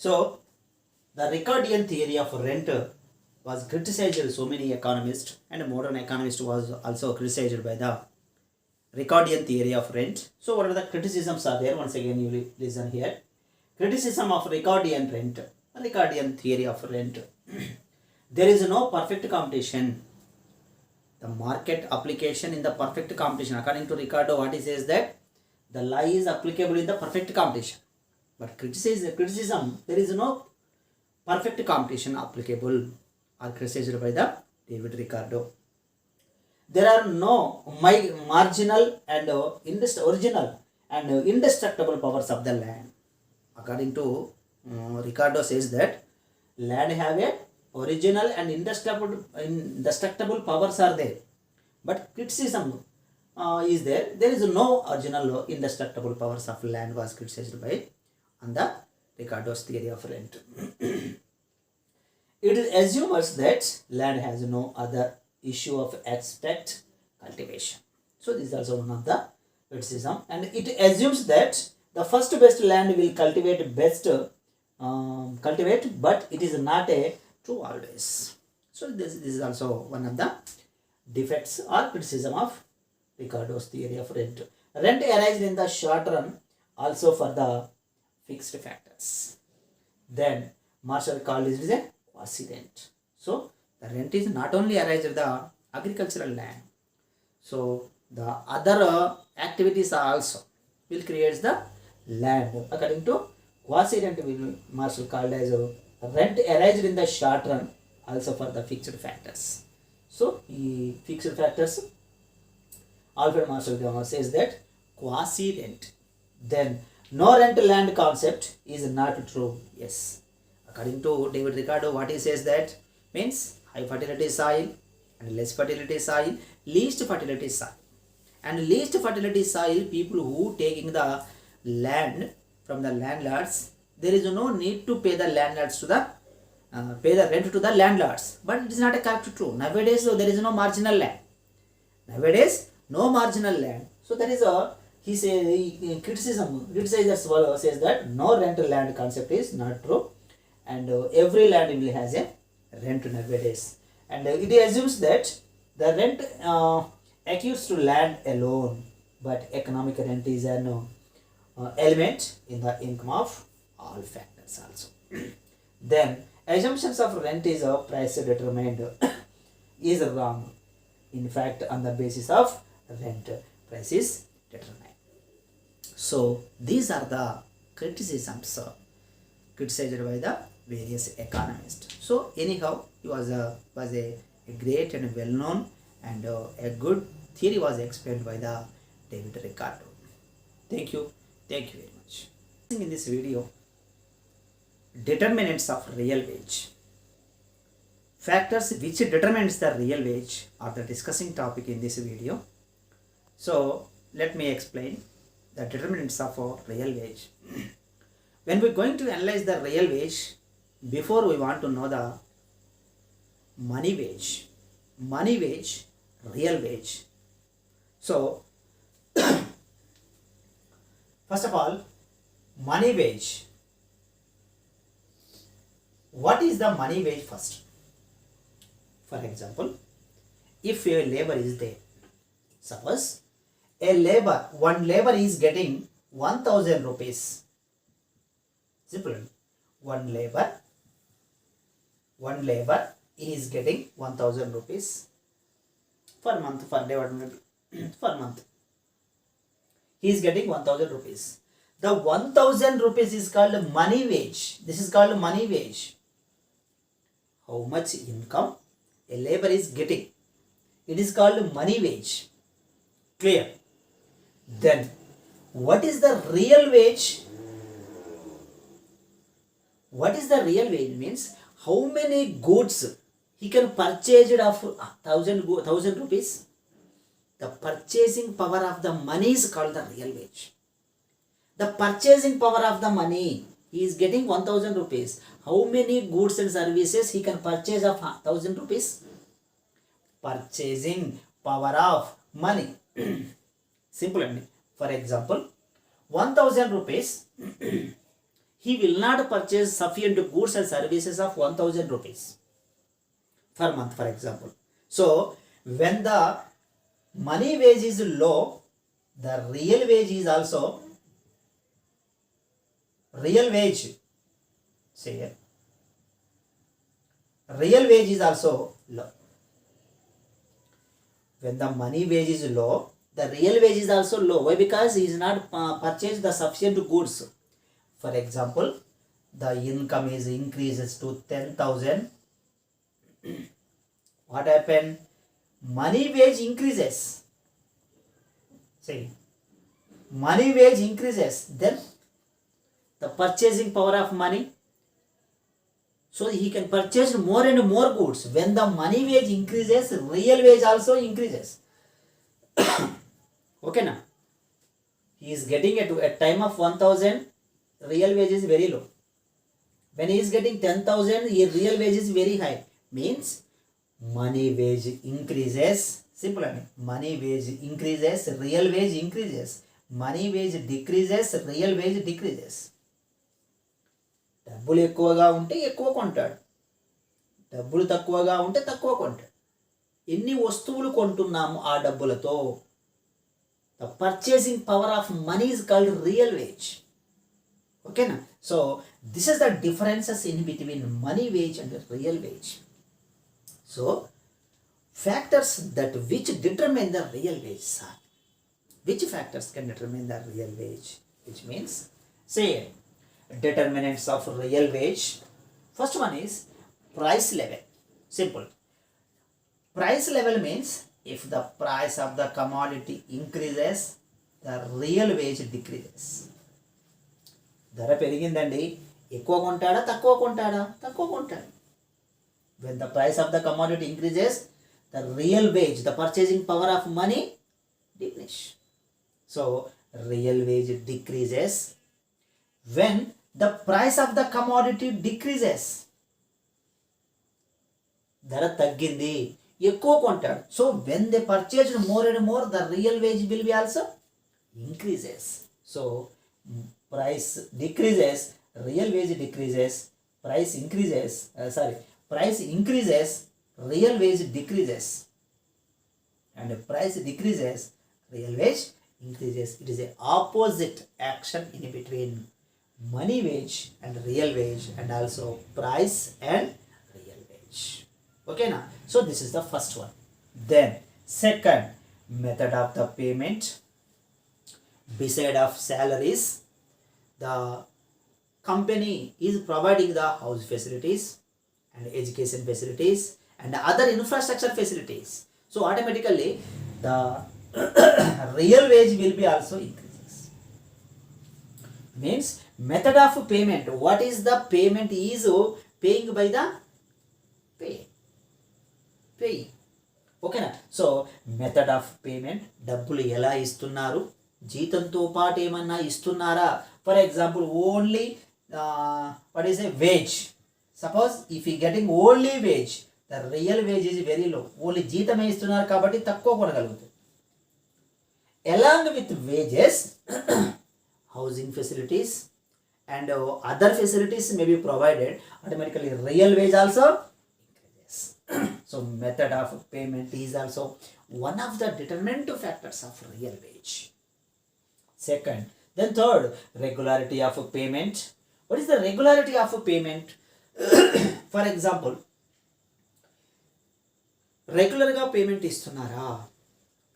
So the Ricardian theory of rent was criticized so many economists, and modern economist was also criticized by the Ricardian theory of rent. So what are the criticisms are there? Once again you listen here. Criticism of Ricardian rent, Ricardian theory of rent. There is no perfect competition. The market application in the perfect competition. According to Ricardo, what he says that the law is applicable in the perfect competition. But criticism, there is no perfect competition applicable or criticized by the David Ricardo. There are no marginal and original and indestructible powers of the land. According to Ricardo says that land have a original and indestructible powers are there, but criticism is there. There is no original indestructible powers of land was criticized by on the Ricardo's theory of rent. It assumes that land has no other issue of expect cultivation. So this is also one of the criticism, and it assumes that the first best land will cultivate but it is not a true always. So this is also one of the defects or criticism of Ricardo's theory of rent. Rent arises in the short run also for the fixed factors. Then Marshall called it a quasi rent. So the rent is not only arises the agricultural land. So the other activities also will create the land. According to quasi rent, Marshall called as rent arises in the short run also for the fixed factors. So fixed factors, Alfred Marshall says that quasi rent. Then no rent land concept is not true. Yes, according to David Ricardo, what he says that means high fertility soil and less fertility soil, least fertility soil, and least fertility soil people who taking the land from the landlords, there is no need to pay the landlords to the pay the rent to the landlords. But it is not a correct true. Nowadays there is no marginal land. Nowadays no marginal land. So that is a criticizers says that no rent land concept is not true, and every land will has a rent nowadays, and it assumes that the rent accrues to land alone, but economic rent is an element in the income of all factors also. Then assumptions of rent is a price determined is wrong. In fact, on the basis of rent, price is determined. So these are the criticisms criticized by the various economists. So anyhow, he was a great and well known, and a good theory was explained by the David Ricardo. Thank you very much. In this video, determinants of real wage. Factors which determines the real wage are the discussing topic in this video. So let me explain the determinants of real wage. When we're going to analyze the real wage, before we want to know the money wage, real wage. So first of all, money wage. What is the money wage first? For example, if a labor is there, suppose one labor is getting 1000 rupees. Simple. One labor is getting 1000 rupees per month, per day, per month. He is getting 1000 rupees. The 1000 rupees is called money wage. This is called money wage. How much income a labor is getting, it is called money wage. Clear? Then what is the real wage? What is the real wage means how many goods he can purchase it of 1000 rupees. The purchasing power of the money is called the real wage. The purchasing power of the money, he is getting 1000 rupees. How many goods and services he can purchase of 1000 rupees? Purchasing power of money. Simple. For example, 1000 rupees he will not purchase sufficient goods and services of 1000 rupees per month, for example. So when the money wage is low, the real wage is also real wage. Say here. Real wage is also low. When the money wage is low, the real wage is also low. Why? Because he is not purchased the sufficient goods. For example, the income is increases to 10,000. What happened? Money wage increases. See, money wage increases. Then the purchasing power of money. So he can purchase more and more goods. When the money wage increases, real wage also increases. Okay now. He is getting at a time of 1000, real wage is very low. When he is getting 10,000, real wage is very high. Means money wage increases. Simple. Money wage increases, real wage increases. Money wage decreases, real wage decreases. డబ్బులు ఎక్కువగా ఉంటే ఎక్కువ కొంటాడు, డబ్బులు తక్కువగా ఉంటే తక్కువ కొంటాడు. ఎన్ని వస్తువులు కొంటున్నాము ఆ డబ్బులతో? The purchasing power of money is called real wage. ఓకేనా? So this is the differences in between money wage and real wage. So factors that which determine the real wage are, which factors can determine the real wage, which means say determinants of real wage. First one is price level. Simple. Price level means if the price of the commodity increases, the real wage decreases. ధర పెరిగిందండి, ఎక్కువ కొంటాడా తక్కువ కొంటాడా? తక్కువ కొంటాడు. When the price of the commodity increases, the real wage, the purchasing power of money diminishes. So real wage decreases when the price of the commodity decreases. ధర తగ్గింది, ఎక్కువ కొంటాడు. So when they purchase more and more, the real wage will be also increases. So price decreases, real wage decreases. Price increases, price increases, real wage decreases. And price decreases, real wage increases. It is a opposite action in between money wage and real wage, and also price and real wage. Okay now, so this is the first one. Then second method of the payment. Beside of salaries, the company is providing the house facilities and education facilities and other infrastructure facilities. So automatically the real wage will be also increases. Means method of payment. What is the payment is paying by the pay. Okay na? So method of payment. డబ్బులు ఎలా ఇస్తున్నారు? జీతంతో పాటు ఏమన్నా ఇస్తున్నారా? For example only what is a wage. Suppose if you getting only wage, the real wage is very low. Only జీతమే ఇస్తున్నారు కాబట్టి తక్కువ కొనగలుగుతారు. Along with wages, housing facilities and other facilities may be provided. Automatically real wage also increases. So method of payment is also one of the determinant factors of real wage. Second, then third, regularity of payment. What is the regularity of payment? For example, రెగ్యులర్గా payment ఇస్తున్నారా?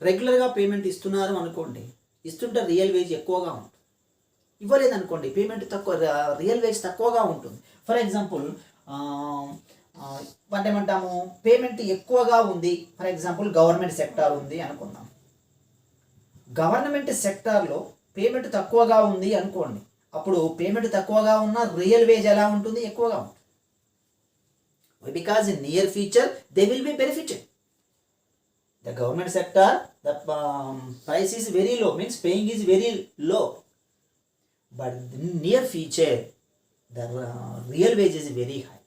రెగ్యులర్గా payment ఇస్తున్నారు అనుకోండి, ఇస్తుంటే real wage ఎక్కువగా ఉంటుంది. ఇవ్వలేదు అనుకోండి, పేమెంట్ తక్కువ, రియల్ వేజ్ తక్కువగా ఉంటుంది. ఫర్ ఎగ్జాంపుల్ వాట్ ఏమంటాము, పేమెంట్ ఎక్కువగా ఉంది. ఫర్ ఎగ్జాంపుల్ గవర్నమెంట్ సెక్టార్ ఉంది అనుకుందాం. గవర్నమెంట్ సెక్టార్లో పేమెంట్ తక్కువగా ఉంది అనుకోండి. అప్పుడు పేమెంట్ తక్కువగా ఉన్న రియల్ వేజ్ ఎలా ఉంటుంది? ఎక్కువగా ఉంటుంది. Because in near future they will be benefited. The government sector, the price is very low, means paying is very low. But in near future, the real wage is very high.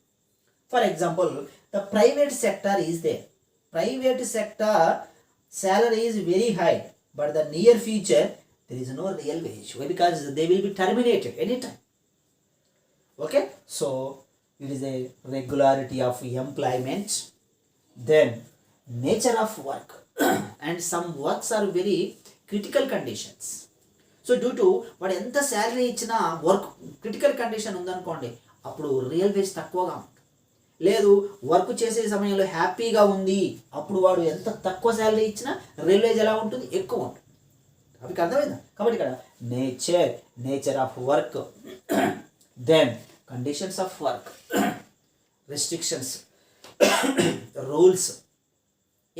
For example, the private sector is there. Private sector salary is very high, but the near future there is no real wage. Why? Because they will be terminated anytime. Okay, so it is a regularity of employment, then nature of work and some works are very critical conditions. So due to వాడు ఎంత salary ఇచ్చినా work critical condition ఉందనుకోండి, అప్పుడు real veg తక్కువగా ఉంటుంది. లేదు work చేసే సమయంలో హ్యాపీగా ఉంది, అప్పుడు వాడు ఎంత తక్కువ శాలరీ ఇచ్చినా రియల్ వేజ్ ఎలా ఉంటుంది, ఎక్కువ ఉంటుంది. అవి అర్థమైందా? కాబట్టి ఇక్కడ nature of work, then conditions of work, restrictions, rules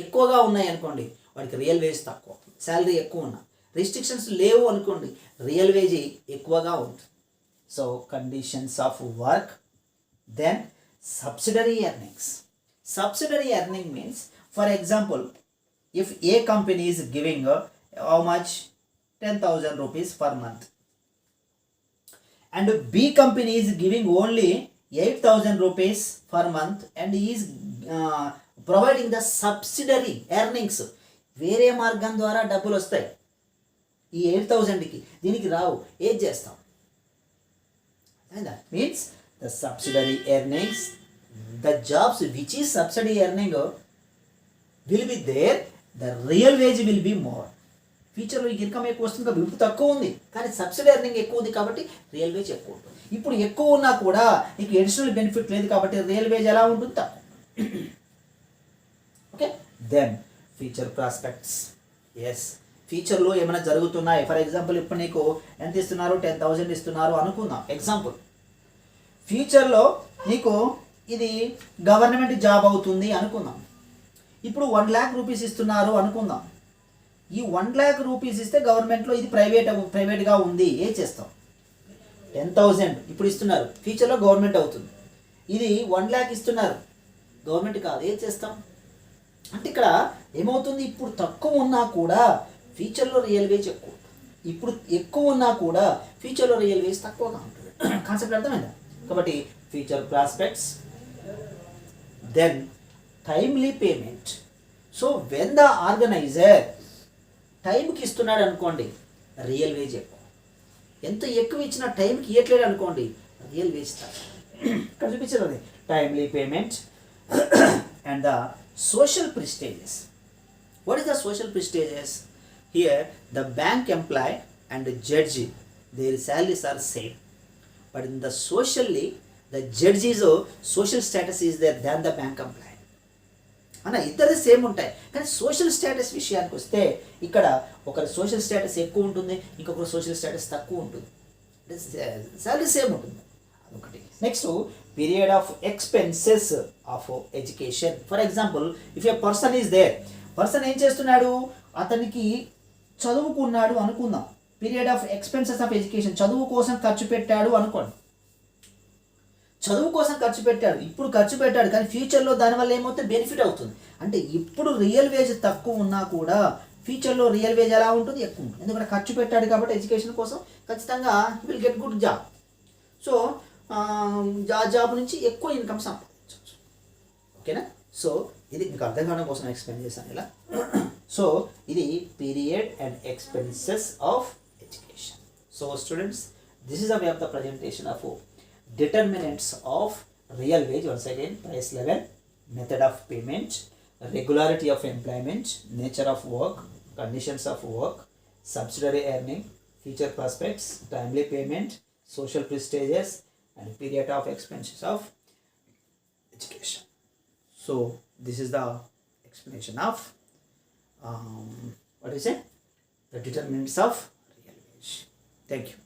ఎక్కువగా ఉన్నాయి అనుకోండి, వాడికి రియల్ వేజ్ తక్కువ, శాలరీ ఎక్కువ ఉన్నా. రిస్ట్రిక్షన్స్ లేవు అనుకోండి, రియల్ వేజ్ ఎక్కువగా ఉంటుంది. So conditions of work, then subsidiary earnings. Subsidiary earning means, for example, if a company is giving how much 10,000 rupees per month and B company is giving only 8,000 rupees per month and is providing the subsidiary earnings. వేరే మార్గం ద్వారా డబ్బులు వస్తాయి ఈ 8,000కి, దీనికి రావు. ఏం చేస్తాం? Means the subsidiary earnings, the jobs which is subsidy earning will be there, the real wage will be more. ఫ్యూచర్లో ఈ ఇన్కమ్ ఎక్కువ వస్తుంది కాబట్టి ఇప్పుడు తక్కువ ఉంది, కానీ సబ్సిడీ ఎర్నింగ్ ఎక్కువ ఉంది కాబట్టి రియల్ వేజ్ ఎక్కువ ఉంటుంది. ఇప్పుడు ఎక్కువ ఉన్నా కూడా నీకు ఎడిషనల్ బెనిఫిట్ లేదు కాబట్టి రియల్ వేజ్ ఎలా ఉంటుంది, తక్కువ. Okay, then future prospects. Yes, ఫ్యూచర్లో ఏమైనా జరుగుతున్నాయి. ఫర్ ఎగ్జాంపుల్, ఇప్పుడు నీకు ఎంత ఇస్తున్నారు, 10,000 ఇస్తున్నారు అనుకుందాం ఎగ్జాంపుల్. ఫ్యూచర్లో నీకు ఇది గవర్నమెంట్ జాబ్ అవుతుంది అనుకుందాం. ఇప్పుడు 1 lakh rupees ఇస్తున్నారు అనుకుందాం. ఈ 1 lakh rupees ఇస్తే గవర్నమెంట్లో ఇది ప్రైవేట్గా ఉంది. ఏం చేస్తాం? 10,000 ఇప్పుడు ఇస్తున్నారు, ఫ్యూచర్లో గవర్నమెంట్ అవుతుంది. ఇది 1 lakh ఇస్తున్నారు, గవర్నమెంట్ కాదు. ఏం చేస్తాం అంటే ఇక్కడ ఏమవుతుంది, ఇప్పుడు తక్కువ ఉన్నా కూడా ఫ్యూచర్లో రియల్ వేజ్ ఎక్కువ, ఇప్పుడు ఎక్కువ ఉన్నా కూడా ఫ్యూచర్లో రియల్ వేజ్ తక్కువగా ఉంటుంది. కాన్సెప్ట్ అర్థమైందా? కాబట్టి future prospects, then timely payment. So when the organizer టైంకి ఇస్తున్నాడు అనుకోండి, రియల్ వేజ్ ఎక్కువ. ఎంత ఎక్కువ ఇచ్చినా టైంకి ఇవ్వట్లేదు అనుకోండి, రియల్ వేజ్ తక్కువ. ఇక్కడ చూపించారు timely payment and the social prestiges. What is the social prestiges? Here the bank employee and the judge, their salaries are same, but in the socially the judge's social status is there than the bank employee. అన్న ఇద్దరు same ఉంటాయి, కానీ social status విషయానికి వస్తే ఇక్కడ ఒకరి social status ఎక్కువ ఉంటుంది, ఇంకొకరి సోషల్ స్టేటస్ తక్కువ ఉంటుంది. శాలరీ సేమ్ ఉంటుంది, అదొకటి. Next period of expenses of education. For example, if a person is there, person ఏం చేస్తున్నాడు, అతనికి చదువుకున్నాడు అనుకుందాం. Period of expenses of education, చదువు కోసం ఖర్చు పెట్టాడు అనుకోండి. చదువు కోసం ఖర్చు పెట్టాడు, ఇప్పుడు ఖర్చు పెట్టాడు, కానీ ఫ్యూచర్లో దానివల్ల ఏమవుతుంది, బెనిఫిట్ అవుతుంది. అంటే ఇప్పుడు రియల్ వేజ్ తక్కువ ఉన్నా కూడా ఫ్యూచర్లో రియల్ వేజ్ ఎలా ఉంటుంది, ఎక్కువ ఉంటుంది. ఎందుకంటే ఖర్చు పెట్టాడు కాబట్టి ఎడ్యుకేషన్ కోసం ఖచ్చితంగా will get good job. So job నుంచి ఎక్కువ ఇన్కమ్ సంపాదించవచ్చు. ఓకేనా? సో ఇది మీకు అర్థం కావడం కోసం ఎక్స్ప్లెయిన్ చేశాను ఇలా. సో ఇది period and expenses of education. So students, this is the way of the presentation of determinants of real wage. Once again, price level, method of payment, regularity of employment, nature of work, conditions of work, subsidiary earning, future prospects, timely payment, social prestiges, and period of expenses of education. So this is the explanation of what is it, the determinants of real wage. Thank you.